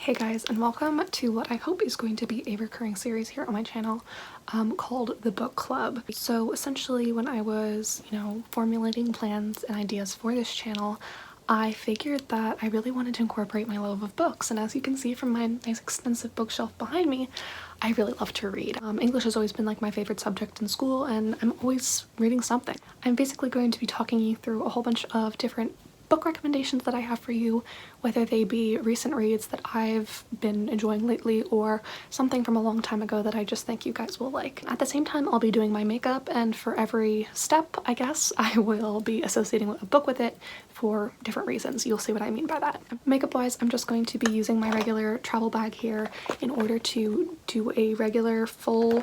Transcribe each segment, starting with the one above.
Hey guys, and welcome to what I hope is going to be a recurring series here on my channel called The Book Club. So essentially when I was, formulating plans and ideas for this channel, I figured that I really wanted to incorporate my love of books, and as you can see from my nice extensive bookshelf behind me, I really love to read. English has always been like my favorite subject in school, and I'm always reading something. I'm basically going to be talking you through a whole bunch of different book recommendations that I have for you, whether they be recent reads that I've been enjoying lately or something from a long time ago that I just think you guys will like. At the same time, I'll be doing my makeup, and for every step, I guess, I will be associating a book with it for different reasons. You'll see what I mean by that. Makeup wise, I'm just going to be using my regular travel bag here in order to do a regular full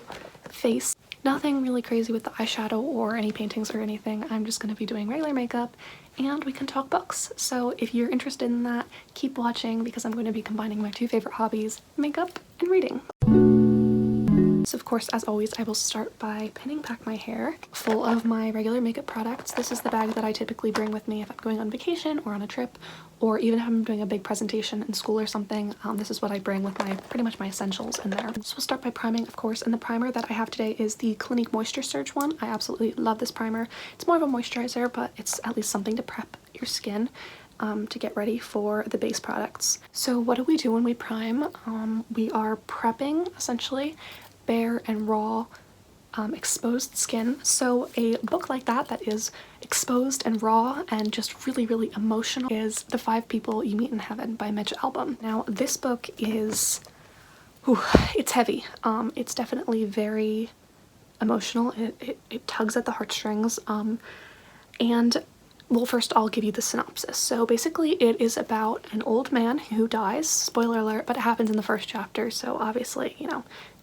face. Nothing really crazy with the eyeshadow or any paintings or anything. I'm just going to be doing regular makeup and we can talk books. So if you're interested in that, keep watching because I'm going to be combining my two favorite hobbies, makeup and reading. So of course, as always, I will start by pinning back my hair full of my regular makeup products. This is the bag that I typically bring with me if I'm going on vacation or on a trip, or even if I'm doing a big presentation in school or something. This is what I bring with my pretty much my essentials in there. So we'll start by priming, of course, and the primer that I have today is the Clinique Moisture Surge one. I absolutely love this primer. It's more of a moisturizer, but it's at least something to prep your skin to get ready for the base products. So what do we do when we prime? We are prepping, essentially, bare and raw exposed skin. So a book like that is exposed and raw and just really emotional is The 5 People You Meet in Heaven by Mitch Albom. Now this book is, it's heavy. It's definitely very emotional. It tugs at the heartstrings. And well, first I'll give you the synopsis. So basically it is about an old man who dies, spoiler alert, but it happens in the first chapter, so obviously,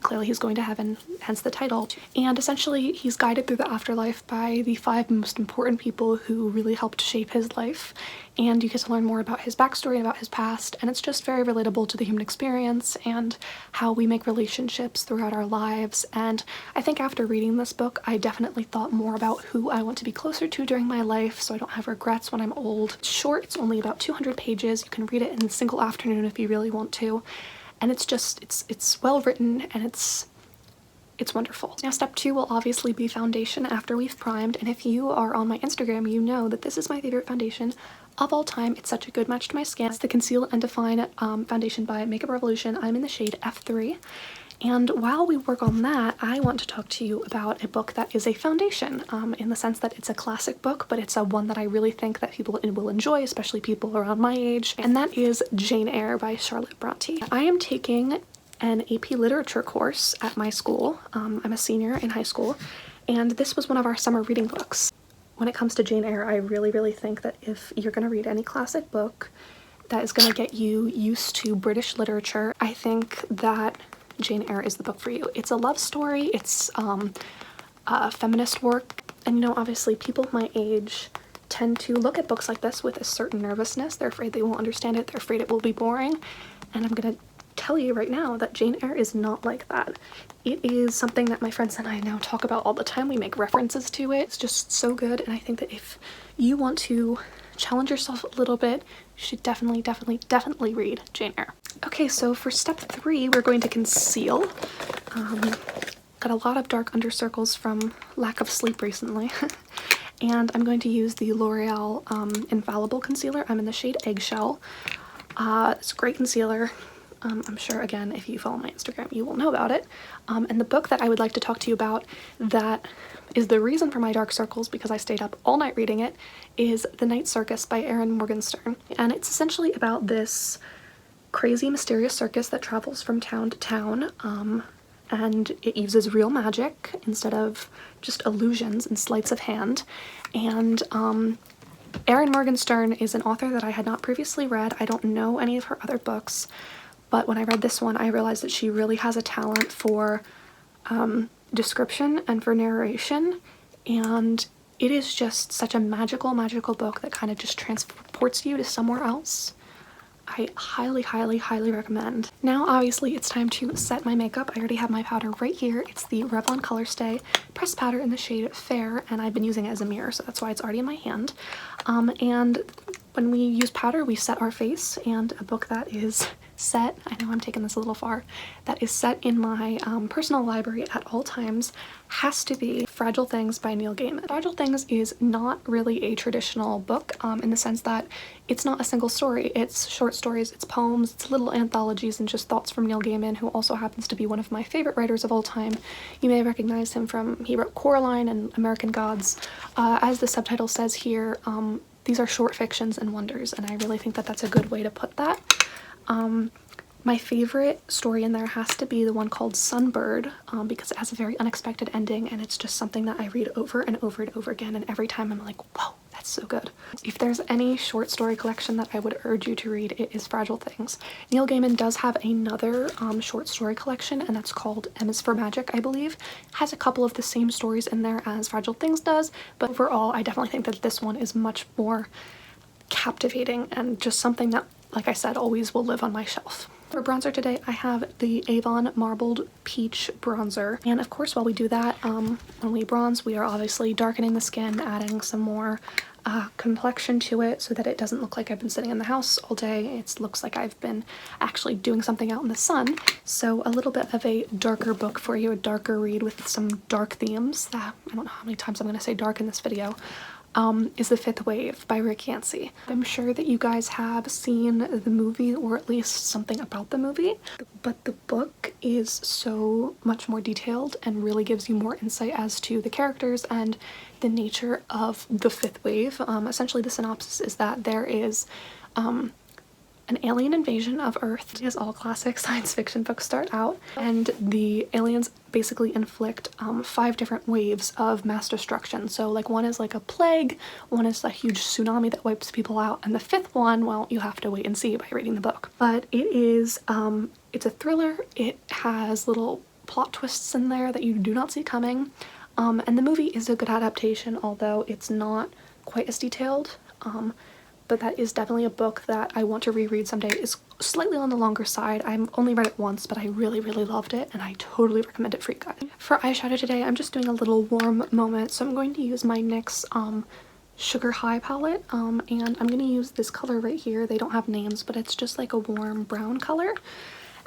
clearly he's going to heaven, hence the title. And essentially he's guided through the afterlife by the 5 most important people who really helped shape his life, and you get to learn more about his backstory and about his past, and it's just very relatable to the human experience and how we make relationships throughout our lives. And I think after reading this book, I definitely thought more about who I want to be closer to during my life so I don't have regrets when I'm old. It's short, it's only about 200 pages. You can read it in a single afternoon if you really want to. And it's just, it's well written and it's wonderful. Now step 2 will obviously be foundation after we've primed, and if you are on my Instagram, you know that this is my favorite foundation of all time. It's such a good match to my skin. It's the Conceal and Define foundation by Makeup Revolution. I'm in the shade F3. And while we work on that, I want to talk to you about a book that is a foundation in the sense that it's a classic book, but it's a one that I really think that people will enjoy, especially people around my age, and that is Jane Eyre by Charlotte Bronte. I am taking an AP literature course at my school. I'm a senior in high school, and this was one of our summer reading books. When it comes to Jane Eyre, I really think that if you're going to read any classic book that is going to get you used to British literature, I think that Jane Eyre is the book for you. It's a love story, it's a feminist work, and obviously people my age tend to look at books like this with a certain nervousness. They're afraid they won't understand it, they're afraid it will be boring, and I'm gonna tell you right now that Jane Eyre is not like that. It is something that my friends and I now talk about all the time. We make references to it. It's just so good, and I think that if you want to challenge yourself a little bit, you should definitely read Jane Eyre. Okay, so for step 3, we're going to conceal. Got a lot of dark under circles from lack of sleep recently. And I'm going to use the L'Oreal Infallible Concealer. I'm in the shade Eggshell. It's a great concealer. I'm sure, again, if you follow my Instagram, you will know about it. And the book that I would like to talk to you about that is the reason for my dark circles, because I stayed up all night reading it, is The Night Circus by Erin Morgenstern. And it's essentially about this crazy, mysterious circus that travels from town to town, and it uses real magic instead of just illusions and sleights of hand. And Erin Morgenstern is an author that I had not previously read. I don't know any of her other books, but when I read this one, I realized that she really has a talent for description and for narration, and it is just such a magical book that kind of just transports you to somewhere else. I highly recommend. Now obviously it's time to set my makeup. I already have my powder right here. It's the Revlon Colorstay pressed powder in the shade Fair, and I've been using it as a mirror, so that's why it's already in my hand. And when we use powder, we set our face, and a book that is set, I know I'm taking this a little far, that is set in my personal library at all times has to be Fragile Things by Neil Gaiman. Fragile Things is not really a traditional book in the sense that it's not a single story. It's short stories, it's poems, it's little anthologies and just thoughts from Neil Gaiman, who also happens to be one of my favorite writers of all time. You may recognize him from, he wrote Coraline and American Gods. As the subtitle says here, these are short fictions and wonders, and I really think that that's a good way to put that. My favorite story in there has to be the one called Sunbird, because it has a very unexpected ending, and it's just something that I read over and over and over again, and every time I'm like, whoa, that's so good. If there's any short story collection that I would urge you to read, it is Fragile Things. Neil Gaiman does have another short story collection, and that's called M is for Magic, I believe. It has a couple of the same stories in there as Fragile Things does, but overall I definitely think that this one is much more captivating and just something that, like I said, always will live on my shelf. For bronzer today, I have the Avon Marbled Peach Bronzer. And of course, while we do that, when we bronze, we are obviously darkening the skin, adding some more complexion to it so that it doesn't look like I've been sitting in the house all day. It looks like I've been actually doing something out in the sun. So a little bit of a darker book for you, a darker read with some dark themes. I don't know how many times I'm going to say dark in this video. Is The Fifth Wave by Rick Yancey. I'm sure that you guys have seen the movie, or at least something about the movie, but the book is so much more detailed and really gives you more insight as to the characters and the nature of the fifth wave. Essentially the synopsis is that there is an alien invasion of Earth, as all classic science fiction books start out, and the aliens basically inflict 5 different waves of mass destruction. So like one is like a plague, one is a huge tsunami that wipes people out, and the 5th one, well, you have to wait and see by reading the book. But it is, it's a thriller. It has little plot twists in there that you do not see coming, and the movie is a good adaptation, although it's not quite as detailed. But that is definitely a book that I want to reread someday. It's slightly on the longer side. I've only read it once, but I really, really loved it, and I totally recommend it for you guys. For eyeshadow today, I'm just doing a little warm moment, so I'm going to use my NYX Sugar High palette, and I'm going to use this color right here. They don't have names, but it's just like a warm brown color.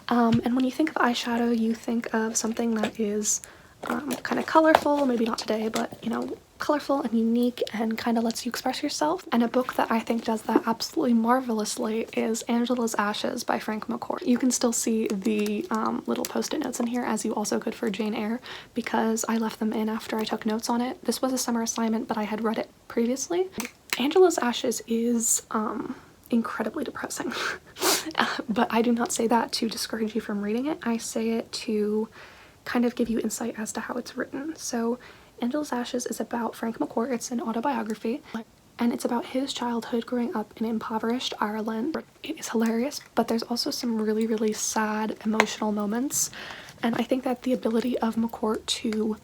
And when you think of eyeshadow, you think of something that is kind of colorful, maybe not today, but you know, colorful and unique and kind of lets you express yourself. And a book that I think does that absolutely marvelously is Angela's Ashes by Frank McCourt. You can still see the little post-it notes in here, as you also could for Jane Eyre, because I left them in after I took notes on it. This was a summer assignment, but I had read it previously. Angela's Ashes is incredibly depressing, but I do not say that to discourage you from reading it. I say it to kind of give you insight as to how it's written. So Angela's Ashes is about Frank McCourt. It's an autobiography, and it's about his childhood growing up in impoverished Ireland. It is hilarious, but there's also some really, really sad emotional moments, and I think that the ability of McCourt to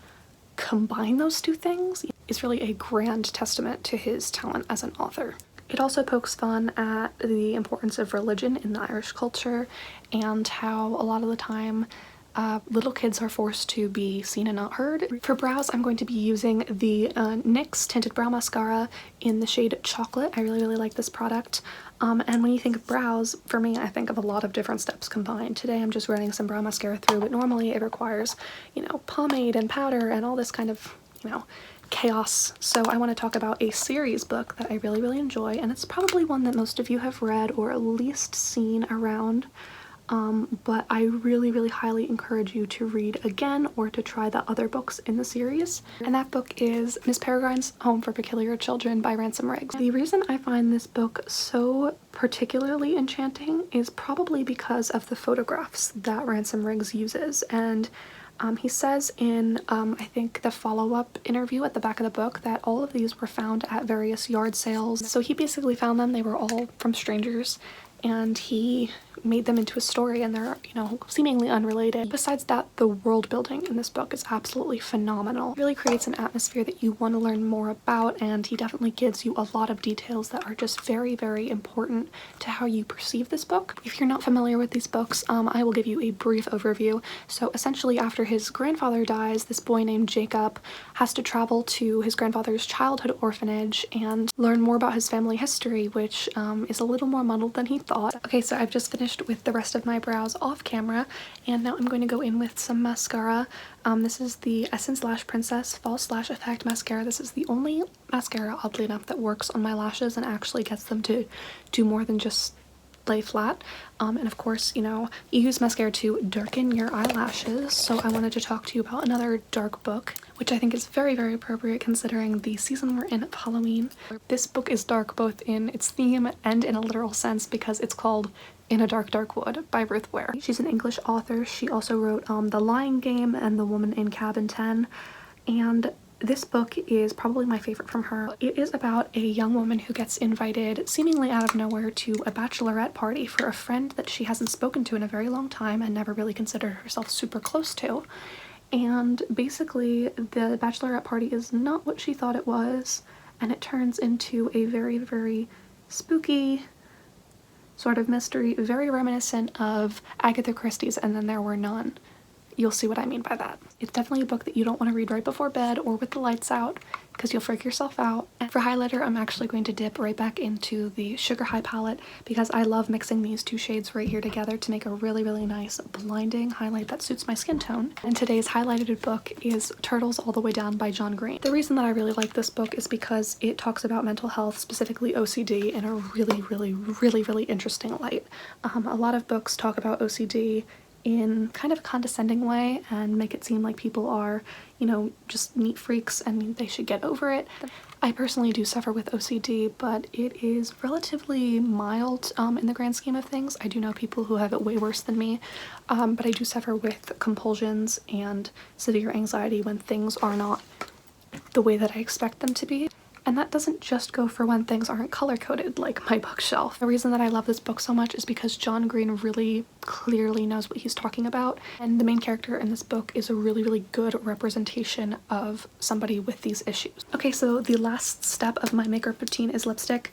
combine those two things is really a grand testament to his talent as an author. It also pokes fun at the importance of religion in the Irish culture and how a lot of the time little kids are forced to be seen and not heard. For brows, I'm going to be using the NYX Tinted Brow Mascara in the shade Chocolate. I really, really like this product. And when you think of brows, for me, I think of a lot of different steps combined. Today I'm just running some brow mascara through, but normally it requires, you know, pomade and powder and all this kind of, you know, chaos. So I want to talk about a series book that I really, really enjoy, and it's probably one that most of you have read or at least seen around. But I really, really highly encourage you to read again or to try the other books in the series. And that book is Miss Peregrine's Home for Peculiar Children by Ransom Riggs. The reason I find this book so particularly enchanting is probably because of the photographs that Ransom Riggs uses. And he says in, I think, the follow-up interview at the back of the book that all of these were found at various yard sales. So he basically found them. They were all from strangers, and he made them into a story, and they're, you know, seemingly unrelated. Besides that, the world building in this book is absolutely phenomenal. It really creates an atmosphere that you want to learn more about, and he definitely gives you a lot of details that are just very, very important to how you perceive this book. If you're not familiar with these books, I will give you a brief overview. So essentially, after his grandfather dies, this boy named Jacob has to travel to his grandfather's childhood orphanage and learn more about his family history, which is a little more muddled than he thought. Okay, so I've just finished finished with the rest of my brows off camera, and now I'm going to go in with some mascara. This is the Essence Lash Princess False Lash Effect Mascara. This is the only mascara, oddly enough, that works on my lashes and actually gets them to do more than just lay flat. And of course, you know, you use mascara to darken your eyelashes, so I wanted to talk to you about another dark book, which I think is very, very appropriate considering the season we're in of Halloween. This book is dark both in its theme and in a literal sense because it's called In a Dark, Dark Wood by Ruth Ware. She's an English author. She also wrote The Lying Game and The Woman in Cabin 10, and this book is probably my favorite from her. It is about a young woman who gets invited seemingly out of nowhere to a bachelorette party for a friend that she hasn't spoken to in a very long time and never really considered herself super close to. And basically the bachelorette party is not what she thought it was, and it turns into a very, very spooky sort of mystery, very reminiscent of Agatha Christie's And Then There Were None. You'll see what I mean by that. It's definitely a book that you don't want to read right before bed or with the lights out because you'll freak yourself out. And for highlighter, I'm actually going to dip right back into the Sugar High palette because I love mixing these two shades right here together to make a really, really nice blinding highlight that suits my skin tone. And today's highlighted book is Turtles All the Way Down by John Green. The reason that I really like this book is because it talks about mental health, specifically OCD, in a really, really, really, really interesting light. A lot of books talk about OCD in kind of a condescending way and make it seem like people are, you know, just neat freaks and they should get over it. I personally do suffer with OCD, but it is relatively mild in the grand scheme of things. I do know people who have it way worse than me, but I do suffer with compulsions and severe anxiety when things are not the way that I expect them to be. And that doesn't just go for when things aren't color-coded like my bookshelf. The reason that I love this book so much is because John Green really clearly knows what he's talking about, and the main character in this book is a really, really good representation of somebody with these issues. Okay, so the last step of my makeup routine is lipstick.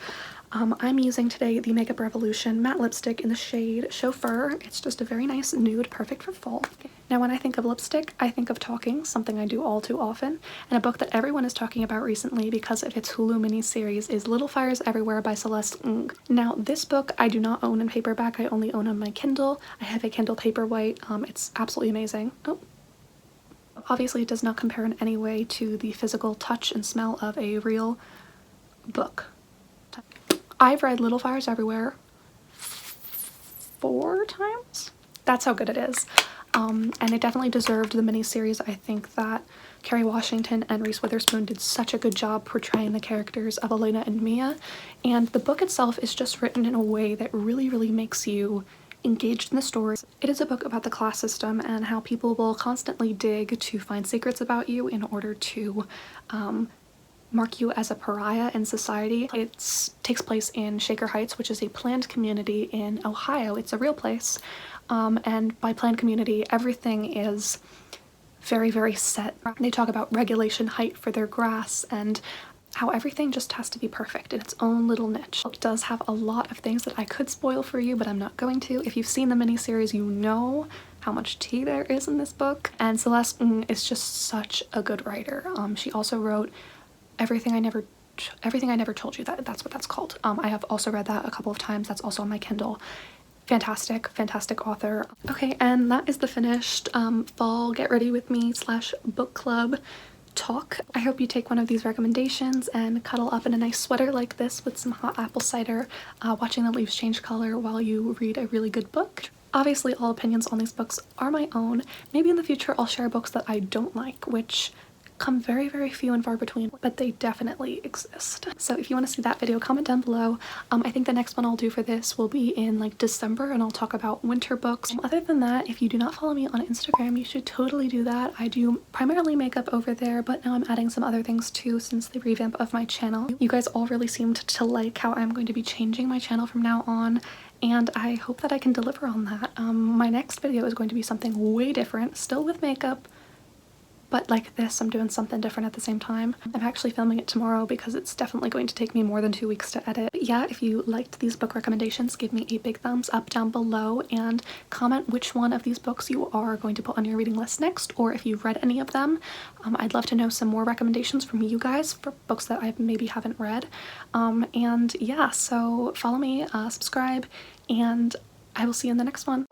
I'm using today the Makeup Revolution matte lipstick in the shade Chauffeur. It's just a very nice nude, perfect for fall. Now when I think of lipstick, I think of Talking, something I do all too often, and a book that everyone is talking about recently because of its Hulu miniseries is Little Fires Everywhere by Celeste Ng. Now this book I do not own in paperback, I only own on my Kindle. I have a Kindle Paperwhite. It's absolutely amazing. Oh. Obviously it does not compare in any way to the physical touch and smell of a real book. I've read Little Fires Everywhere 4 times. That's how good it is. And it definitely deserved the miniseries. I think that Kerry Washington and Reese Witherspoon did such a good job portraying the characters of Elena and Mia. And the book itself is just written in a way that really, really makes you engaged in the story. It is a book about the class system and how people will constantly dig to find secrets about you in order to mark you as a pariah in society. It takes place in Shaker Heights, which is a planned community in Ohio. It's a real place. And by planned community, everything is very, very set. They talk about regulation height for their grass and how everything just has to be perfect in its own little niche. It does have a lot of things that I could spoil for you, but I'm not going to. If you've seen the miniseries, you know how much tea there is in this book. And Celeste Ng is just such a good writer. She also wrote Everything I Never Told You. That's what that's called. I have also read that a couple of times. That's also on my Kindle. Fantastic, fantastic author. Okay, and that is the finished fall get ready with me / book club talk. I hope you take one of these recommendations and cuddle up in a nice sweater like this with some hot apple cider, watching the leaves change color while you read a really good book. Obviously, all opinions on these books are my own. Maybe in the future I'll share books that I don't like, which come very, very few and far between, but they definitely exist. So if you want to see that video, comment down below. I think the next one I'll do for this will be in like December, and I'll talk about winter books. Other than that, if you do not follow me on Instagram, you should totally do that. I do primarily makeup over there, but now I'm adding some other things too since the revamp of my channel. You guys all really seemed to like how I'm going to be changing my channel from now on, and I hope that I can deliver on that. My next video is going to be something way different, still with makeup, but like this, I'm doing something different at the same time. I'm actually filming it tomorrow because it's definitely going to take me more than 2 weeks to edit. But yeah, if you liked these book recommendations, give me a big thumbs up down below and comment which one of these books you are going to put on your reading list next, or if you've read any of them. I'd love to know some more recommendations from you guys for books that I maybe haven't read. And yeah, so follow me, subscribe, and I will see you in the next one.